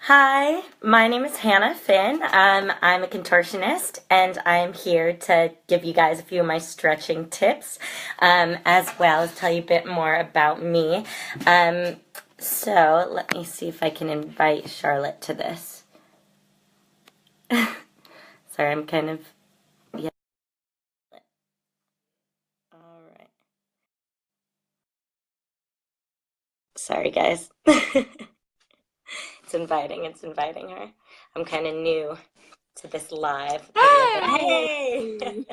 Hi, my name is Hannah Finn. I'm a contortionist, and I'm here to give you guys a few of my stretching tips, as well as tell you a bit more about me. Um, so let me see if I can invite Charlotte to this. Sorry, I'm kind of, yeah. All right. Sorry, guys. It's inviting her. I'm kind of new to this live video, but Hey! hey!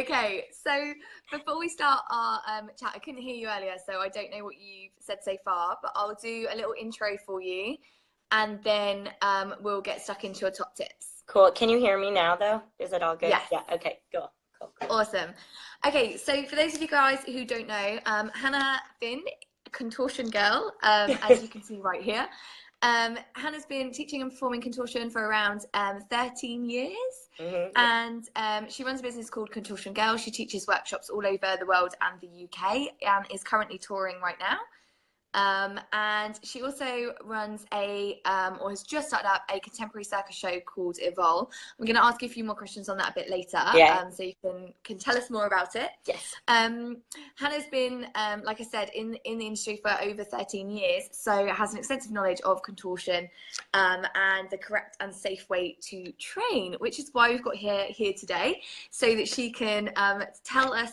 Okay, so before we start our chat, I couldn't hear you earlier, so I don't know what you've said so far, but I'll do a little intro for you and then we'll get stuck into your top tips. Cool. Can you hear me now, though? Is it all good? Yes. Yeah. Okay. Cool. Cool. Cool. Awesome. Okay, so for those of you guys who don't know, Hannah Finn, contortion girl, as you can see right here. Hannah's been teaching and performing contortion for around 13 years. Yeah. And she runs a business called Contortion Girl. She teaches workshops all over the world and the UK and is currently touring right now. And she also runs or has just started up a contemporary circus show called Evolve. I'm going to ask you a few more questions on that a bit later, Yeah. so you can tell us more about it. Yes. Hannah's been, like I said, in the industry for over 13 years, so has an extensive knowledge of contortion and the correct and safe way to train, which is why we've got here today, so that she can tell us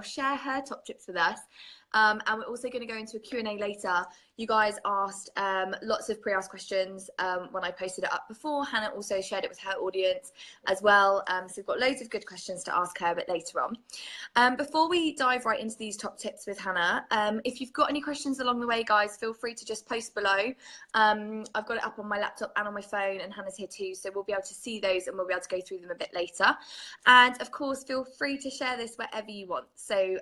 share her top tips with us. And we're also going to go into a Q&A later. You guys asked lots of pre-asked questions when I posted it up before. Hannah also shared it with her audience as well. So we've got loads of good questions to ask her a bit later on. Before we dive right into these top tips with Hannah, if you've got any questions along the way, guys, feel free to just post below. I've got it up on my laptop and on my phone, and Hannah's here too, so we'll be able to see those and we'll be able to go through them a bit later. And of course, feel free to share this wherever you want. So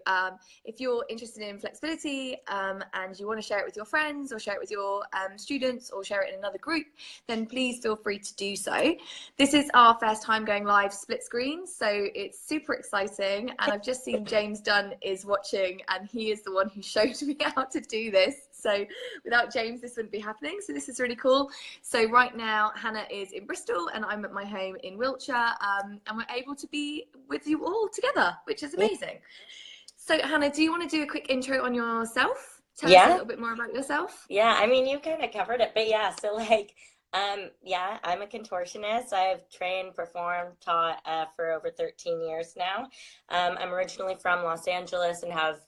if you're interested in flexibility and you want to share it with your friends or share it with your students or share it in another group, then please feel free to do so. This is our first time going live split screen, so it's super exciting, and I've just seen James Dunn is watching, and he is the one who showed me how to do this. So without James, this wouldn't be happening. So this is really cool. So right now, Hannah is in Bristol and I'm at my home in Wiltshire, and we're able to be with you all together, which is amazing. So Hannah, do you want to do a quick intro on yourself? Tell us a little bit more about yourself. Yeah. I mean, you kind of covered it, but yeah. So yeah, I'm a contortionist. I've trained, performed, taught for over 13 years now. I'm originally from Los Angeles and have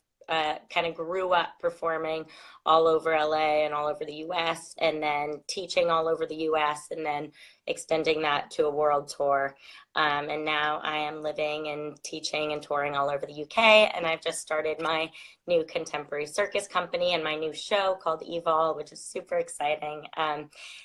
kind of grew up performing all over LA and all over the US, and then teaching all over the US, and then extending that to a world tour. And now I am living and teaching and touring all over the UK, and I've just started my new contemporary circus company and my new show called Evol, which is super exciting.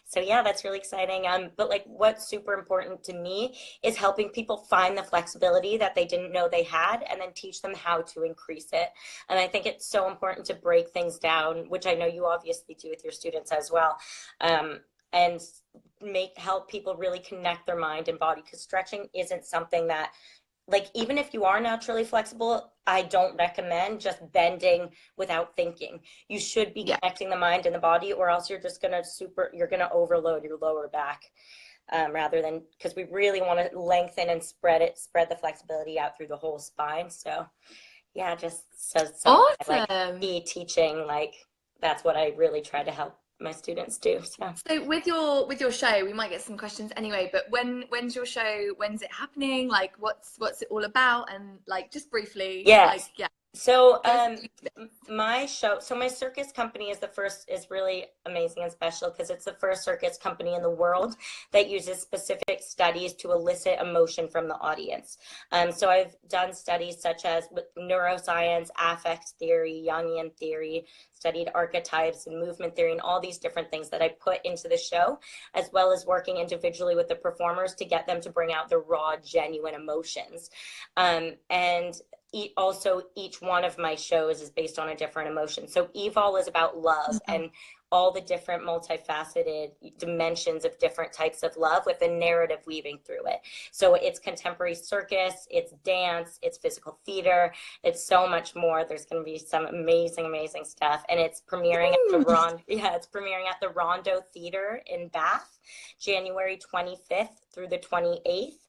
So yeah, that's really exciting. But like, what's super important to me is helping people find the flexibility that they didn't know they had, and then teach them how to increase it. And I think it's so important to break things down, which I know you obviously do with your students as well, and help people really connect their mind and body, because stretching isn't something that, like, even if you are naturally flexible, I don't recommend just bending without thinking. You should be connecting the mind and the body, or else you're just you're gonna overload your lower back, rather than, because we really want to lengthen and spread the flexibility out through the whole spine. So yeah, just like Awesome. me teaching, like, that's what I really try to help my students do. So with your show, we might get some questions anyway, but when's your show? When's it happening? Like, what's it all about? And like, just briefly, Yes. like, yeah. So my circus company is really amazing and special, because it's the first circus company in the world that uses specific studies to elicit emotion from the audience. So I've done studies such as with neuroscience, affect theory, Jungian theory, studied archetypes and movement theory, and all these different things that I put into the show, as well as working individually with the performers to get them to bring out the raw, genuine emotions. And also, each one of my shows is based on a different emotion. So Evol is about love, and all the different multifaceted dimensions of different types of love with a narrative weaving through it. So it's contemporary circus, it's dance, it's physical theater, it's so much more. There's going to be some amazing, amazing stuff. And it's premiering at it's premiering at the Rondo Theater in Bath, January 25th through the 28th.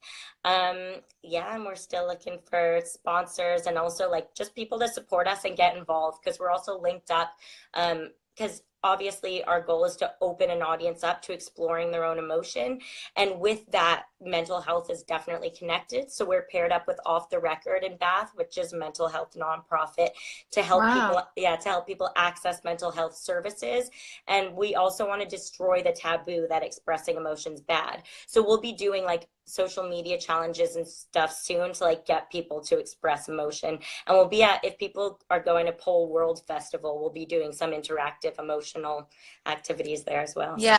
And we're still looking for sponsors and also like just people to support us and get involved, because we're also linked up, because obviously our goal is to open an audience up to exploring their own emotion, and with that, mental health is definitely connected. So we're paired up with Off the Record in Bath, which is a mental health nonprofit, to help people access mental health services. And we also want to destroy the taboo that expressing emotions bad. So we'll be doing like social media challenges and stuff soon to like get people to express emotion. And we'll be if people are going to Pole World Festival, we'll be doing some interactive emotional activities there as well. Yeah.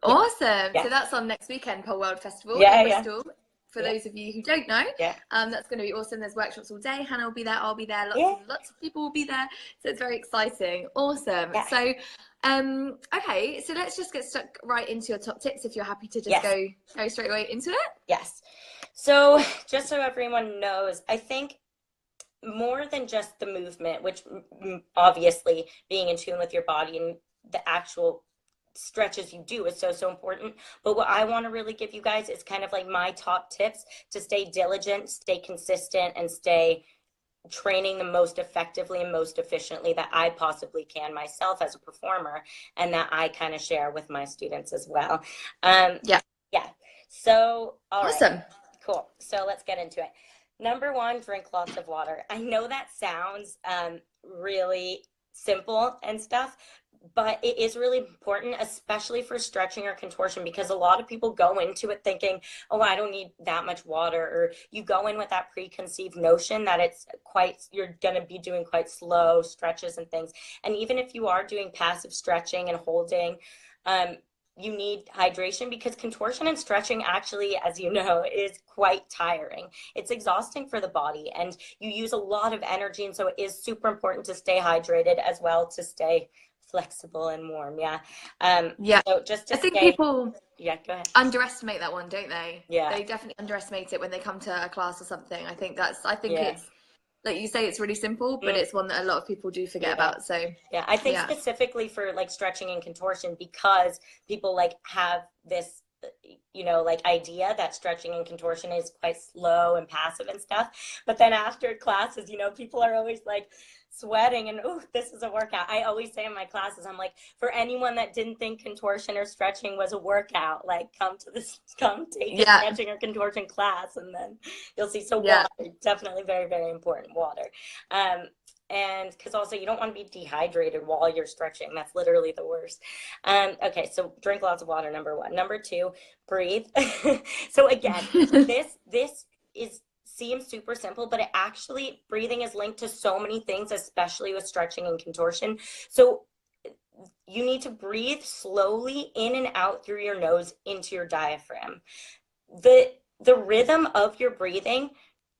Awesome. So that's on next weekend, Pole World Festival in Bristol. For those of you who don't know, that's going to be awesome. There's workshops all day. Hannah will be there. I'll be there. Lots of people will be there. So it's very exciting. Awesome. Yeah. So, okay. So let's just get stuck right into your top tips, if you're happy to just go straight away into it. Yes. So just so everyone knows, I think more than just the movement, which obviously being in tune with your body and the actual stretches you do is so important, but what I want to really give you guys is kind of like my top tips to stay diligent, stay consistent, and stay training the most effectively and most efficiently that I possibly can myself as a performer, and that I kind of share with my students as well. So awesome. Right. Cool. So let's get into it. Number one, drink lots of water. I know that sounds really simple and stuff, but it is really important, especially for stretching or contortion, because a lot of people go into it thinking, oh, I don't need that much water, or you go in with that preconceived notion that you're going to be doing quite slow stretches and things. And even if you are doing passive stretching and holding, you need hydration, because contortion and stretching actually, as you know, is quite tiring. It's exhausting for the body, and you use a lot of energy. And so it is super important to stay hydrated as well, to stay flexible and warm. So just to people go ahead. underestimate that one, don't they? They definitely underestimate it when they come to a class or something. I think it's like you say, it's really simple, but it's one that a lot of people do forget about. So I think specifically for like stretching and contortion, because people like have this like idea that stretching and contortion is quite slow and passive and stuff, but then after classes, people are always like sweating and, oh, this is a workout. I always say in my classes, I'm like, for anyone that didn't think contortion or stretching was a workout, like come take a stretching or contortion class, and then you'll see. So water, definitely very, very important, water. And because also you don't want to be dehydrated while you're stretching. That's literally the worst. Okay, so drink lots of water, number one. Number two, breathe. So again, this seems super simple, but breathing is linked to so many things, especially with stretching and contortion. So you need to breathe slowly in and out through your nose into your diaphragm. The rhythm of your breathing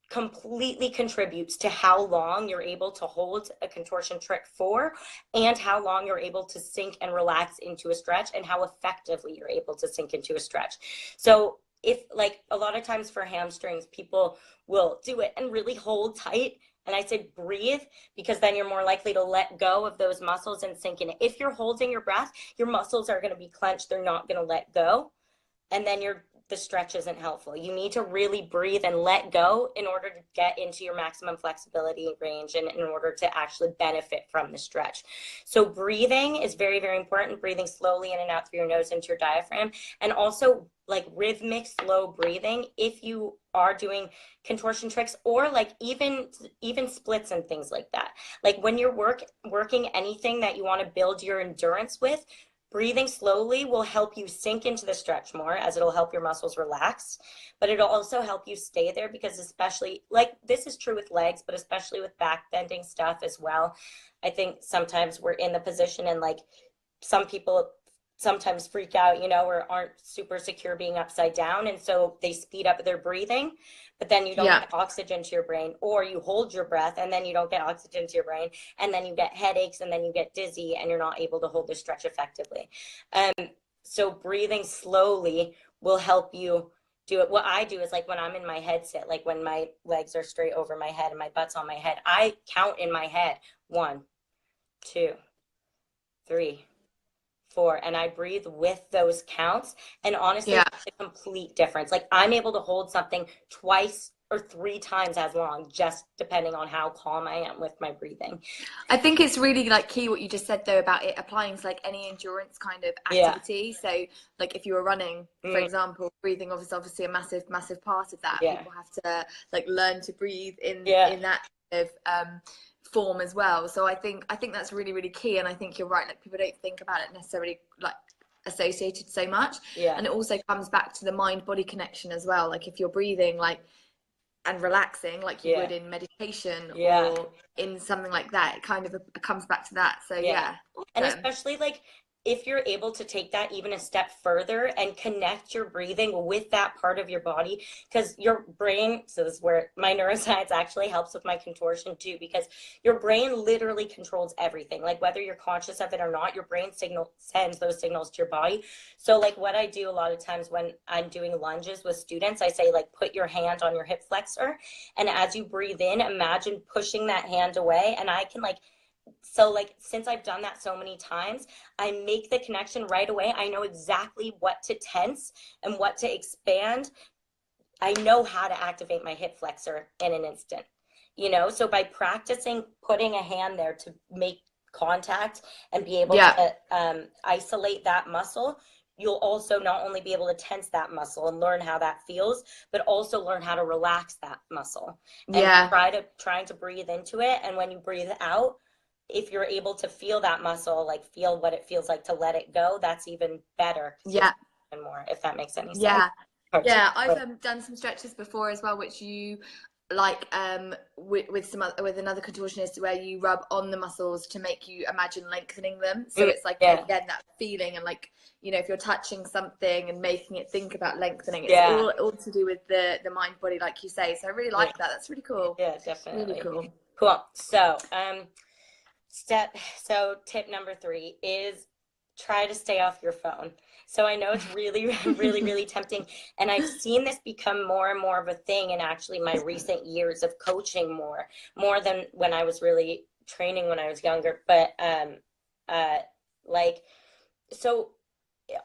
completely contributes to how long you're able to hold a contortion trick for, and how long you're able to sink and relax into a stretch, and how effectively you're able to sink into a stretch. So if, like, a lot of times for hamstrings, people will do it and really hold tight, and I say breathe, because then you're more likely to let go of those muscles and sink in it. If you're holding your breath, your muscles are going to be clenched, they're not going to let go, and then the stretch isn't helpful. You need to really breathe and let go in order to get into your maximum flexibility range, and in order to actually benefit from the stretch. So breathing is very, very important. Breathing slowly in and out through your nose into your diaphragm, and also like rhythmic slow breathing if you are doing contortion tricks, or like even splits and things like that. Like when you're working anything that you want to build your endurance with, breathing slowly will help you sink into the stretch more, as it'll help your muscles relax, but it'll also help you stay there, because especially, like, this is true with legs, but especially with back bending stuff as well. I think sometimes we're in the position, and like some people sometimes freak out, or aren't super secure being upside down. And so they speed up their breathing, but then you don't Yeah. get oxygen to your brain, or you hold your breath and then you don't get oxygen to your brain. And then you get headaches, and then you get dizzy, and you're not able to hold the stretch effectively. So breathing slowly will help you do it. What I do is, like, when I'm in my head sit, like when my legs are straight over my head and my butt's on my head, I count in my head 1, 2, 3, 4, and I breathe with those counts. And honestly, Yeah. it's a complete difference. Like, I'm able to hold something twice or 3 times as long, just depending on how calm I am with my breathing. I think it's really like key what you just said though about it applying to like any endurance kind of activity. So like if you were running, for example, breathing is obviously a massive part of that. People have to like learn to breathe in that kind of form as well. So I think that's really key, and I think you're right, like people don't think about it necessarily like associated so much. And it also comes back to the mind body connection as well. Like if you're breathing like and relaxing like you would in meditation or in something like that, it kind of comes back to that. So and especially like if you're able to take that even a step further and connect your breathing with that part of your body, because your brain, so this is where my neuroscience actually helps with my contortion too, because your brain literally controls everything. Like whether you're conscious of it or not, your brain sends those signals to your body. So like what I do a lot of times when I'm doing lunges with students, I say like put your hand on your hip flexor, and as you breathe in, imagine pushing that hand away. And I can since I've done that so many times, I make the connection right away. I know exactly what to tense and what to expand. I know how to activate my hip flexor in an instant, so by practicing putting a hand there to make contact and be able to isolate that muscle, you'll also not only be able to tense that muscle and learn how that feels, but also learn how to relax that muscle and trying to breathe into it. And when you breathe out, if you're able to feel that muscle, like feel what it feels like to let it go, that's even better. And more, if that makes any sense. I've done some stretches before as well, which you like with another contortionist, where you rub on the muscles to make you imagine lengthening them. So it's like again that feeling, and like if you're touching something and making it think about lengthening, it's all to do with the mind body, like you say. So I really like that. That's really cool. Definitely really cool. So tip number 3 is try to stay off your phone. So I know it's really, really tempting. And I've seen this become more and more of a thing in actually my recent years of coaching more than when I was really training when I was younger. But so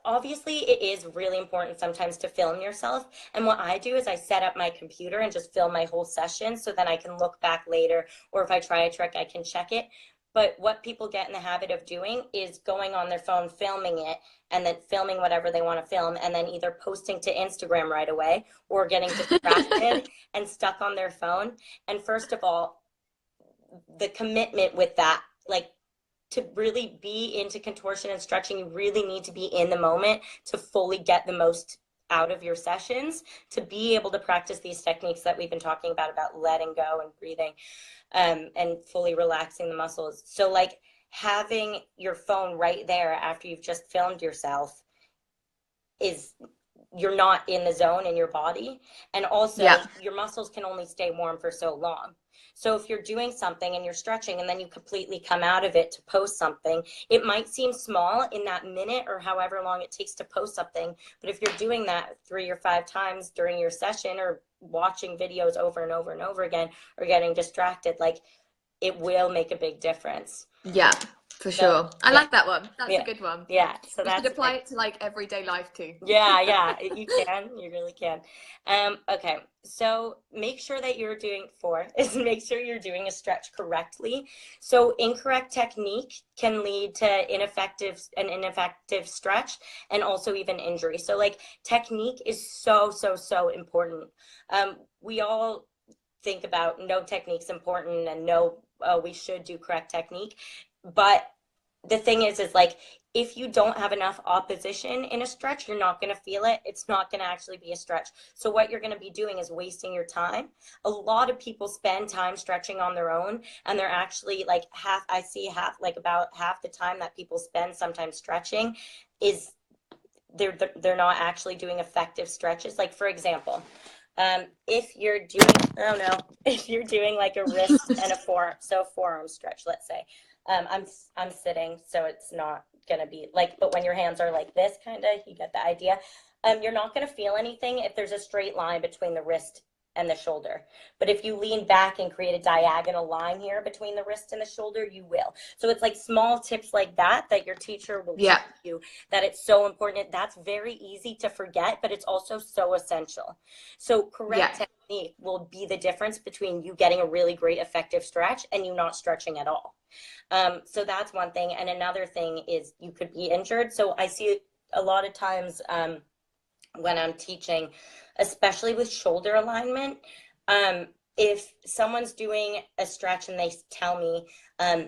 obviously it is really important sometimes to film yourself. And what I do is I set up my computer and just film my whole session, so then I can look back later, or if I try a trick, I can check it. But what people get in the habit of doing is going on their phone, filming it, and then filming whatever they want to film, and then either posting to Instagram right away or getting distracted and stuck on their phone. And first of all, the commitment with that, like to really be into contortion and stretching, you really need to be in the moment to fully get the most out of your sessions, to be able to practice these techniques that we've been talking about letting go and breathing. And fully relaxing the muscles. So like having your phone right there after you've just filmed yourself you're not in the zone in your body. And also your muscles can only stay warm for so long. So if you're doing something and you're stretching and then you completely come out of it to post something, it might seem small in that minute or however long it takes to post something. But if you're doing that 3 or 5 times during your session, or watching videos over and over and over again, or getting distracted, like it will make a big difference. For sure. I like that one. That's a good one. So you should apply it to like everyday life too. You can. You really can. Okay. So make sure that you're doing make sure you're doing a stretch correctly. So incorrect technique can lead to an ineffective stretch, and also even injury. So like technique is so important. We all think about no technique's important and no, we should do correct technique, but the thing is like, if you don't have enough opposition in a stretch, you're not going to feel it. It's not going to actually be a stretch. So what you're going to be doing is wasting your time. A lot of people spend time stretching on their own, and they're actually like I see like about half the time that people spend sometimes stretching is they're not actually doing effective stretches. Like, for example, if you're doing, oh no, if you're doing like a wrist and a forearm stretch, let's say, I'm sitting, so it's not gonna be like, but when your hands are like this, kind of, you get the idea. You're not gonna feel anything if there's a straight line between the wrist and the shoulder. But if you lean back and create a diagonal line here between the wrist and the shoulder, you will. So it's like small tips like that that your teacher will teach you, that it's so important. That's very easy to forget, but it's also so essential. So correct technique will be the difference between you getting a really great effective stretch and you not stretching at all. So that's one thing. And another thing is you could be injured. So I see a lot of times when I'm teaching, especially with shoulder alignment, if someone's doing a stretch and they tell me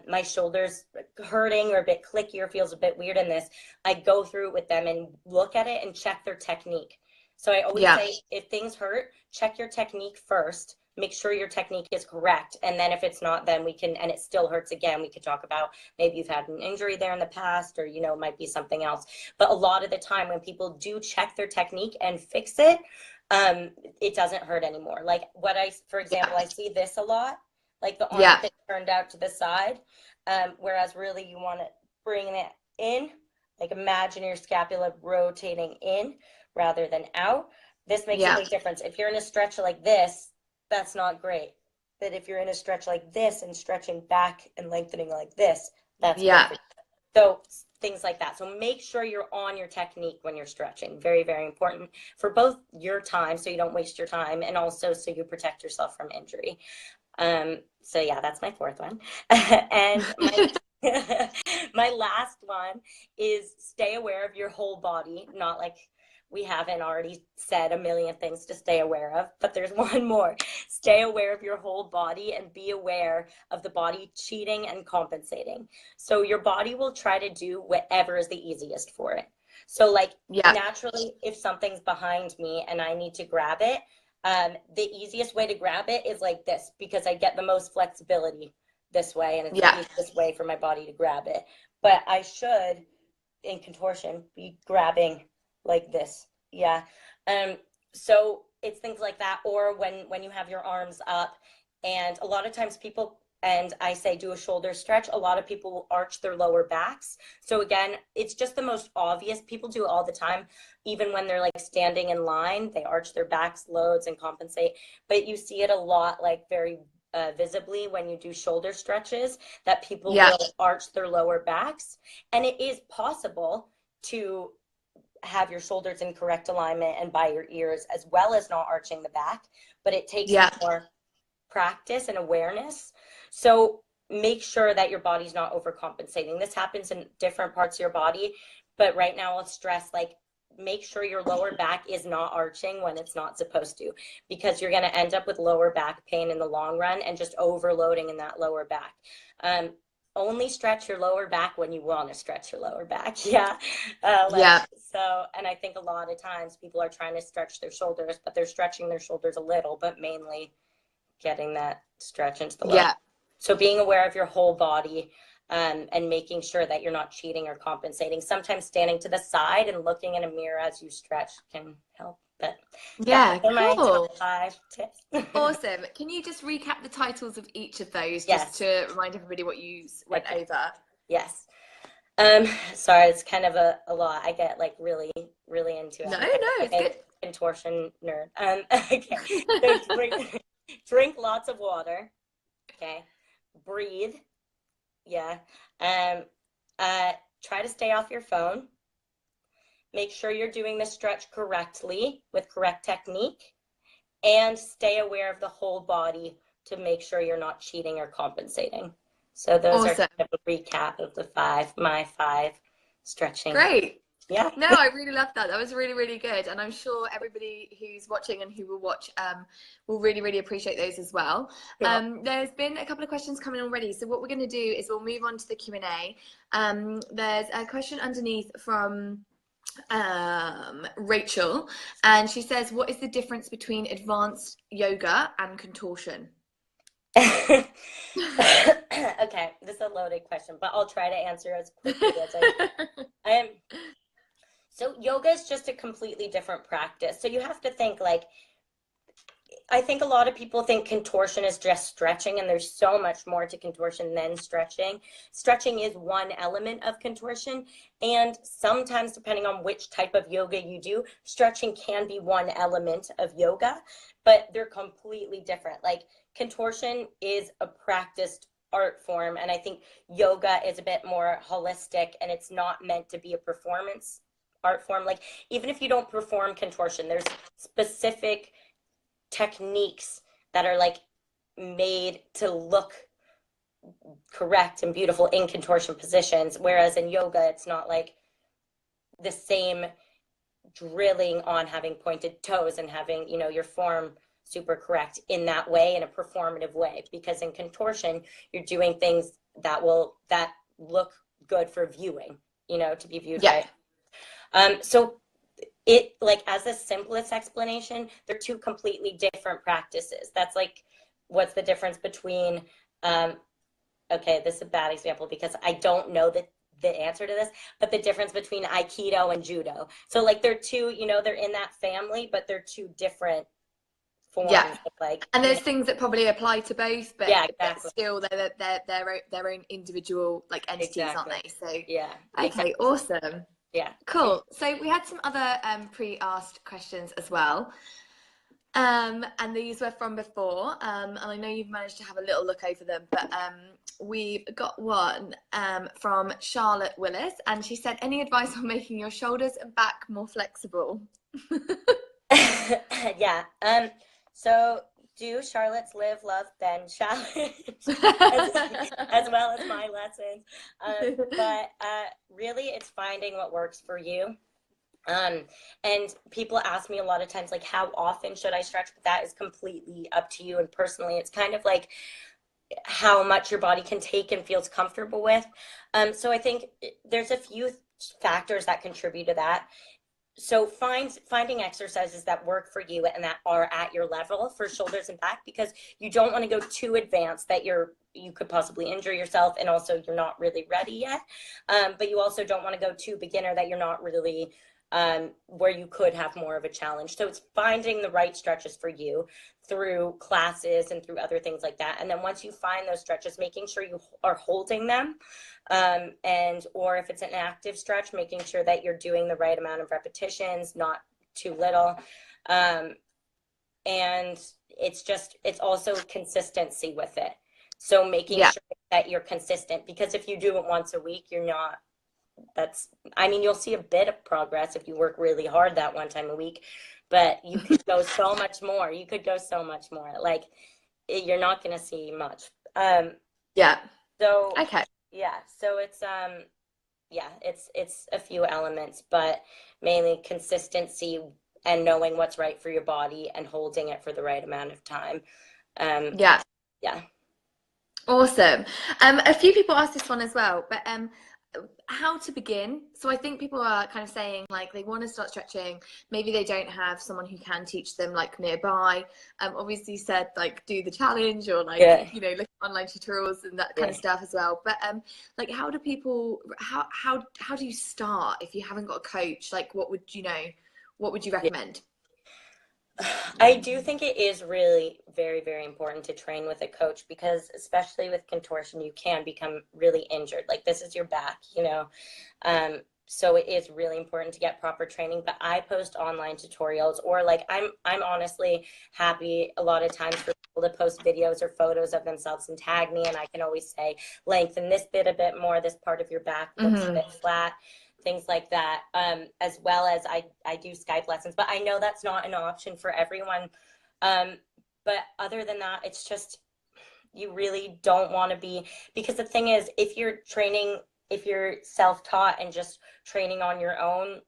my shoulder's hurting or a bit clicky or feels a bit weird in this, I go through it with them and look at it and check their technique. So I always say, if things hurt, check your technique first. Make sure your technique is correct. And then if it's not, then we can, and it still hurts again, we could talk about maybe you've had an injury there in the past, or, you know, it might be something else. But a lot of the time when people do check their technique and fix it, it doesn't hurt anymore. Like for example, I see this a lot, like the arm that turned out to the side, whereas really you want to bring it in, like imagine your scapula rotating in rather than out. This makes a big difference. If you're in a stretch like this, that's not great. But if you're in a stretch like this and stretching back and lengthening like this, that's perfect. So things like that. So make sure you're on your technique when you're stretching. Very, very important for both your time, so you don't waste your time, and also so you protect yourself from injury. So yeah, that's my fourth one. And my last one is stay aware of your whole body, not like we haven't already said a million things to stay aware of, but there's one more. Stay aware of your whole body and be aware of the body cheating and compensating. So your body will try to do whatever is the easiest for it. So like naturally, if something's behind me and I need to grab it, the easiest way to grab it is like this, because I get the most flexibility this way, and it's the easiest way for my body to grab it. But I should, in contortion, be grabbing like this. So it's things like that. Or when you have your arms up, and a lot of times people, and I say do a shoulder stretch, a lot of people will arch their lower backs. So again, it's just the most obvious. People do it all the time. Even when they're like standing in line, they arch their backs, loads, and compensate. But you see it a lot, like very visibly when you do shoulder stretches, that people will arch their lower backs. And it is possible to have your shoulders in correct alignment and by your ears, as well as not arching the back, but it takes more practice and awareness. So make sure that your body's not overcompensating. This happens in different parts of your body, but right now I'll stress, like, make sure your lower back is not arching when it's not supposed to, because you're going to end up with lower back pain in the long run and just overloading in that lower back. Only stretch your lower back when you want to stretch your lower back. So, and I think a lot of times people are trying to stretch their shoulders, but they're stretching their shoulders a little, but mainly getting that stretch into the lower. So being aware of your whole body, and making sure that you're not cheating or compensating. Sometimes standing to the side and looking in a mirror as you stretch can help. But cool. My top 5 tips. Awesome. Can you just recap the titles of each of those, just to remind everybody what you went over? Yes. Sorry, it's kind of a lot. I get like really, really into it. No, it's good. Contortion nerd. Okay. So drink lots of water. Okay. Breathe. Try to stay off your phone. Make sure you're doing the stretch correctly with correct technique, and stay aware of the whole body to make sure you're not cheating or compensating. So those are kind of a recap of my 5 stretching. Great. Yeah. No, I really loved that. That was really, really good. And I'm sure everybody who's watching and who will watch will really, really appreciate those as well. Yeah. There's been a couple of questions coming already. So what we're going to do is we'll move on to the Q&A. There's a question underneath from Rachel, and she says, what is the difference between advanced yoga and contortion? Okay, this is a loaded question, but I'll try to answer as quickly as I can. So yoga is just a completely different practice. So you have to think like, I think a lot of people think contortion is just stretching, and there's so much more to contortion than stretching. Stretching is one element of contortion, and sometimes depending on which type of yoga you do, stretching can be one element of yoga, but they're completely different. Like contortion is a practiced art form, and I think yoga is a bit more holistic, and it's not meant to be a performance art form. Like even if you don't perform contortion, there's specific techniques that are like made to look correct and beautiful in contortion positions, whereas in yoga it's not like the same drilling on having pointed toes and having, you know, your form super correct in that way, in a performative way, because in contortion you're doing things that look good for viewing, you know, to be viewed by. So it, like, as the simplest explanation, they're two completely different practices. That's like, what's the difference between, okay, this is a bad example because I don't know the answer to this, but the difference between Aikido and Judo. So like they're two, you know, they're in that family, but they're two different forms. Yeah. Of, like, and there's things that probably apply to both, but, yeah, exactly. but still they're their own individual like entities, exactly. aren't they? So yeah. Okay, exactly. awesome. Yeah. Cool. So we had some other pre-asked questions as well. And these were from before. And I know you've managed to have a little look over them, but we've got one from Charlotte Willis, and she said, any advice on making your shoulders and back more flexible? Yeah. So do Charlotte's Live, Love, Bend challenge as well as my lessons. But really it's finding what works for you. And people ask me a lot of times, like, how often should I stretch? But that is completely up to you. And personally, it's kind of like how much your body can take and feels comfortable with. So I think there's a few factors that contribute to that. So finding exercises that work for you and that are at your level for shoulders and back, because you don't want to go too advanced that you could possibly injure yourself, and also you're not really ready yet. But you also don't want to go too beginner that you're not really where you could have more of a challenge. So it's finding the right stretches for you through classes and through other things like that. And then once you find those stretches, making sure you are holding them, or if it's an active stretch, making sure that you're doing the right amount of repetitions, not too little. And it's also consistency with it. So making sure that you're consistent, because if you do it once a week, you're not, you'll see a bit of progress if you work really hard that one time a week, but you could go so much more. You could go so much more. Like, you're not going to see much. So, okay. Yeah. So it's, it's a few elements, but mainly consistency and knowing what's right for your body and holding it for the right amount of time. Yeah. Awesome. A few people asked this one as well, but how to begin. So I think people are kind of saying, like, they want to start stretching, maybe they don't have someone who can teach them, like, nearby. Obviously you said, like, do the challenge, or like, you know, look at online tutorials and that kind of stuff as well. But like, how do you start if you haven't got a coach? Like, what would you recommend? I do think it is really very, very important to train with a coach, because especially with contortion, you can become really injured. Like, this is your back, you know. So it is really important to get proper training. But I post online tutorials, or like I'm honestly happy a lot of times for people to post videos or photos of themselves and tag me, and I can always say, lengthen this bit a bit more, this part of your back looks a bit flat. Things like that, as well as I do Skype lessons, but I know that's not an option for everyone. But other than that, it's just, you really don't want to be, because the thing is, if you're training if you're self-taught and just training on your own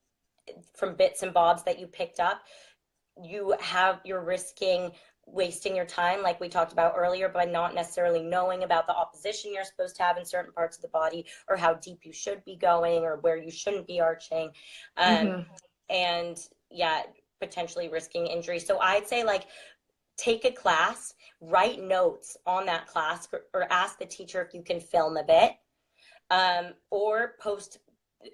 from bits and bobs that you picked up, you're risking wasting your time, like we talked about earlier, by not necessarily knowing about the opposition you're supposed to have in certain parts of the body, or how deep you should be going, or where you shouldn't be arching. And yeah, potentially risking injury. So I'd say, like, take a class, write notes on that class, or ask the teacher if you can film a bit, or post.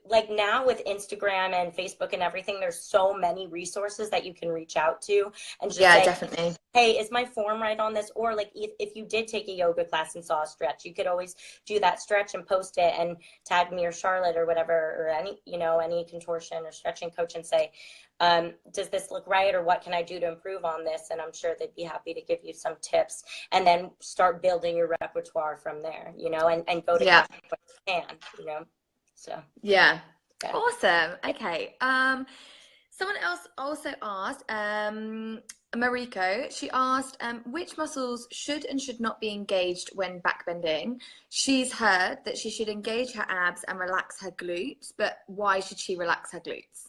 Like, now with Instagram and Facebook and everything, there's so many resources that you can reach out to and just say, definitely. hey, is my form right on this? Or like, if you did take a yoga class and saw a stretch, you could always do that stretch and post it and tag me or Charlotte or whatever, or any contortion or stretching coach, and say, does this look right, or what can I do to improve on this? And I'm sure they'd be happy to give you some tips, and then start building your repertoire from there, and go to class when you can, So yeah. Awesome. Okay. Someone else also asked, Mariko, she asked, which muscles should and should not be engaged when backbending? She's heard that she should engage her abs and relax her glutes, but why should she relax her glutes?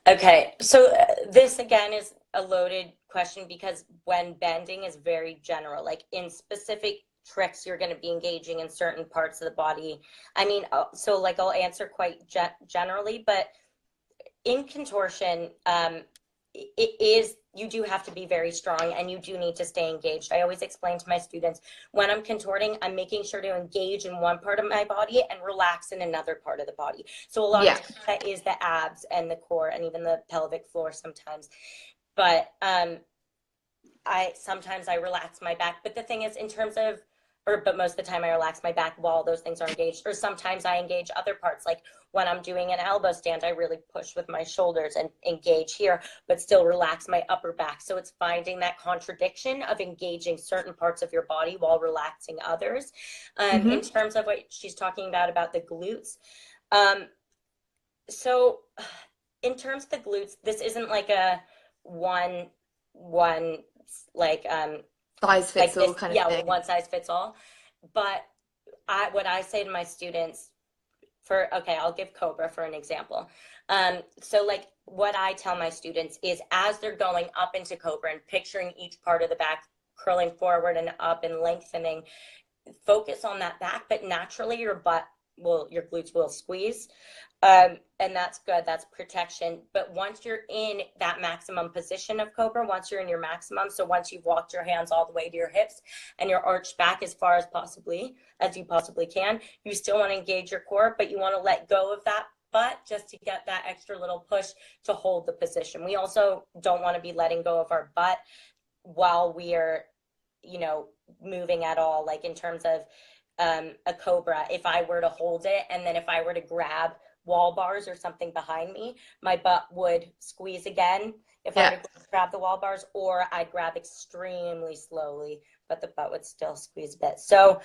Okay, so this again is a loaded question, because when bending is very general, like in specific tricks, you're going to be engaging in certain parts of the body. I mean, so like, I'll answer quite generally, but in contortion, you do have to be very strong, and you do need to stay engaged. I always explain to my students, when I'm contorting, I'm making sure to engage in one part of my body and relax in another part of the body. So a lot of times that is the abs and the core and even the pelvic floor sometimes. But sometimes I relax my back. But the thing is, but most of the time I relax my back while those things are engaged. Or sometimes I engage other parts, like when I'm doing an elbow stand, I really push with my shoulders and engage here, but still relax my upper back. So it's finding that contradiction of engaging certain parts of your body while relaxing others. In terms of what she's talking about the glutes. So in terms of the glutes, this isn't like a one like size fits all kind of thing. One size fits all. But what I say to my students, I'll give Cobra for an example. So like, what I tell my students is, as they're going up into Cobra and picturing each part of the back curling forward and up and lengthening, focus on that back, but naturally your glutes will squeeze. And that's good. That's protection. But once you're in that maximum position of Cobra, once you're in your maximum, so once you've walked your hands all the way to your hips and you're arched back as far as you possibly can, you still want to engage your core, but you want to let go of that butt just to get that extra little push to hold the position. We also don't want to be letting go of our butt while we are, moving at all. Like in terms of a Cobra, if I were to hold it and then if I were to grab wall bars or something behind me, my butt would squeeze again if I would grab the wall bars, or I'd grab extremely slowly, but the butt would still squeeze a bit. So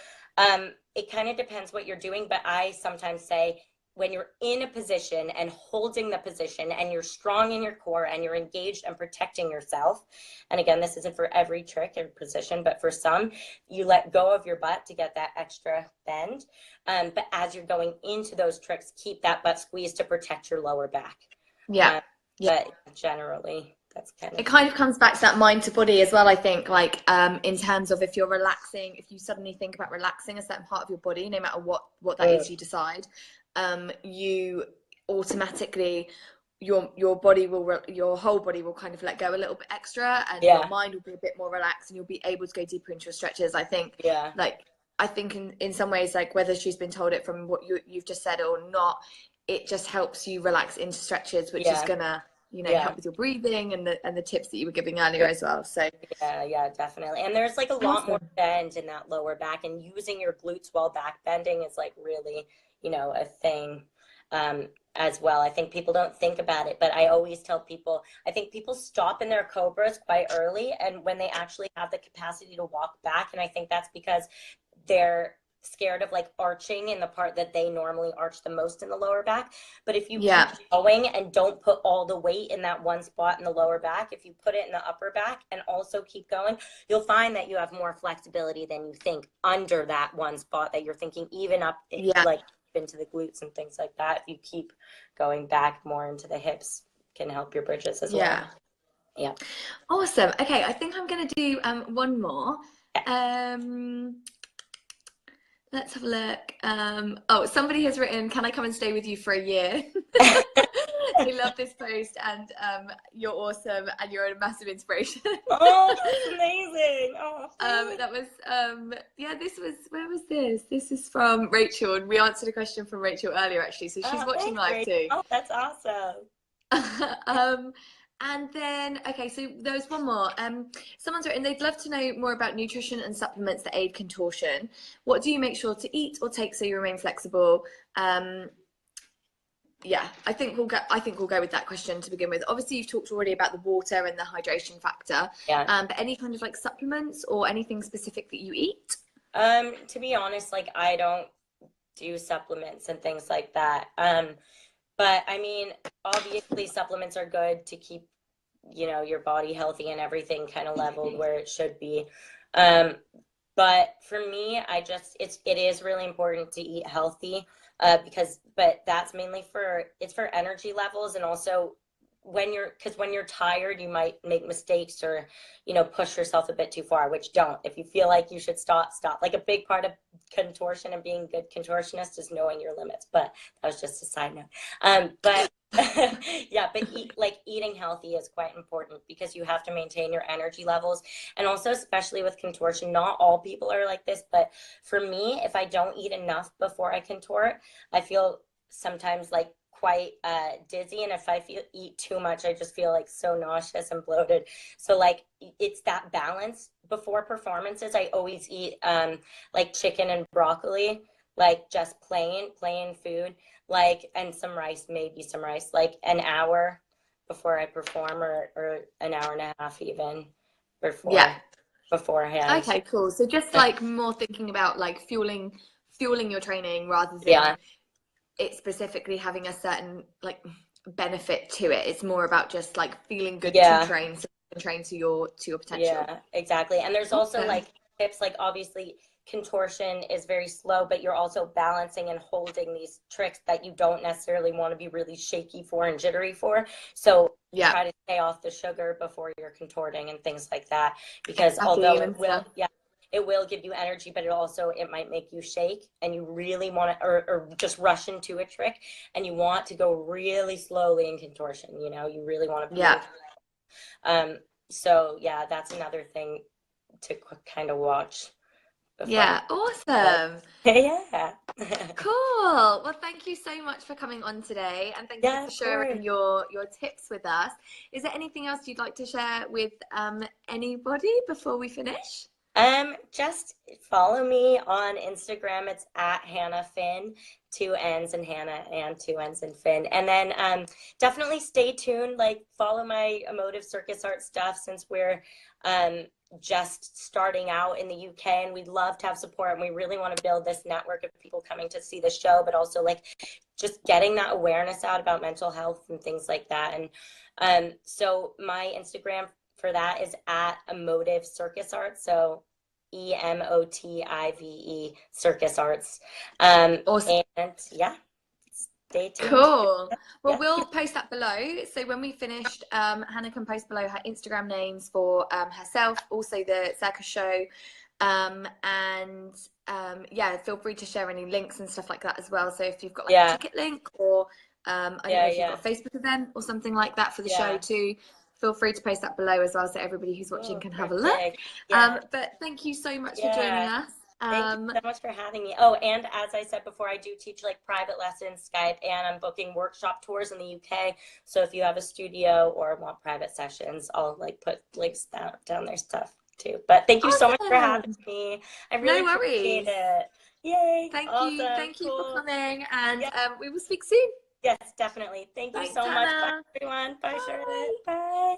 it kind of depends what you're doing, but I sometimes say, when you're in a position and holding the position and you're strong in your core and you're engaged and protecting yourself, and again, this isn't for every trick or position, but for some, you let go of your butt to get that extra bend. But as you're going into those tricks, keep that butt squeezed to protect your lower back. But generally, that's it kind of comes back to that mind to body as well, I think, like in terms of if you're relaxing, if you suddenly think about relaxing a certain part of your body, no matter what that is you decide, you automatically, your whole body will kind of let go a little bit extra, and your mind will be a bit more relaxed, and you'll be able to go deeper into your stretches. I think I think in some ways, like, whether she's been told it from what you've just said or not, it just helps you relax into stretches, which is gonna help with your breathing and the tips that you were giving earlier as well. So yeah, definitely. And there's like a lot more bend in that lower back, and using your glutes while back bending is like really a thing as well. I think people don't think about it, but I always tell people, I think people stop in their Cobras quite early, and when they actually have the capacity to walk back, and I think that's because they're scared of like arching in the part that they normally arch the most in the lower back. But if you keep going and don't put all the weight in that one spot in the lower back, if you put it in the upper back and also keep going, you'll find that you have more flexibility than you think under that one spot that you're thinking, even up like into the glutes and things like that. If you keep going back more into the hips, can help your bridges as well. Yeah. Awesome. Okay, I think I'm going to do one more. Let's have a look. Oh, somebody has written, can I come and stay with you for a year? They love this post, and you're awesome, and you're a massive inspiration. Oh, that's amazing. Oh, that was yeah, this was, where was this? This is from Rachel, and we answered a question from Rachel earlier, actually, so she's watching live too. Oh, that's awesome. And then, okay, so there's one more. Someone's written, they'd love to know more about nutrition and supplements that aid contortion. What do you make sure to eat or take so you remain flexible? Yeah, I think we'll go with that question to begin with. Obviously, you've talked already about the water and the hydration factor. Yeah. But any kind of like supplements or anything specific that you eat? To be honest, like I don't do supplements and things like that. But I mean, obviously supplements are good to keep, you know, your body healthy and everything kind of leveled where it should be. But for me, it is really important to eat healthy, but that's mainly for energy levels, and also when you're tired, you might make mistakes or, you know, push yourself a bit too far, which don't. If you feel like you should stop. Like a big part of contortion and being a good contortionist is knowing your limits, but that was just a side note. But yeah, but eating healthy is quite important because you have to maintain your energy levels. And also, especially with contortion, not all people are like this, but for me, if I don't eat enough before I contort, I feel sometimes like quite dizzy, and if I eat too much, I just feel like so nauseous and bloated. So like it's that balance. Before performances, I always eat like chicken and broccoli, like just plain food, like, and some rice, maybe some rice, like an hour before I perform, or an hour and a half even beforehand. Okay, cool. So just like more thinking about like fueling your training rather than it specifically having a certain like benefit to it. It's more about just like feeling good to train, so you can train to your potential. Yeah, exactly. And there's also like tips, like obviously contortion is very slow, but you're also balancing and holding these tricks that you don't necessarily want to be really shaky for and jittery for. So try to stay off the sugar before you're contorting and things like that, because although it will give you energy, but it might make you shake, and you really want to, or just rush into a trick, and you want to go really slowly in contortion, you know, you really want to be so yeah, that's another thing to kind of watch. Yeah, awesome. Yeah. Cool. Well, thank you so much for coming on today, and thank you for sharing your tips with us. Is there anything else you'd like to share with anybody before we finish? Just follow me on Instagram. It's at Hannah Finn, 2 N's in Hannah and 2 N's in Finn. And then definitely stay tuned. Like follow my emotive circus art stuff, since we're just starting out in the UK, and we'd love to have support, and we really want to build this network of people coming to see the show, but also like just getting that awareness out about mental health and things like that. And so my Instagram for that is at emotive circus arts, so EMOTIVE Circus Arts. Awesome. And yeah, stay tuned. Cool. Well, we'll post that below. So when we finished, Hannah can post below her Instagram names for herself, also the Circus show. Yeah, feel free to share any links and stuff like that as well. So if you've got like a ticket link, or I don't know if you've got a Facebook event or something like that for the show too, feel free to post that below as well, so everybody who's watching can have a look. But thank you so much for joining us. Thank you so much for having me. Oh, and as I said before, I do teach like private lessons, Skype, and I'm booking workshop tours in the UK. So if you have a studio or want private sessions, I'll like put links down their stuff too. But thank you so much for having me. I really appreciate it. Yay. Thank you. Thank you for coming, and we will speak soon. Yes, definitely. Thank you so much. Bye, everyone. Bye, Charlotte. Bye.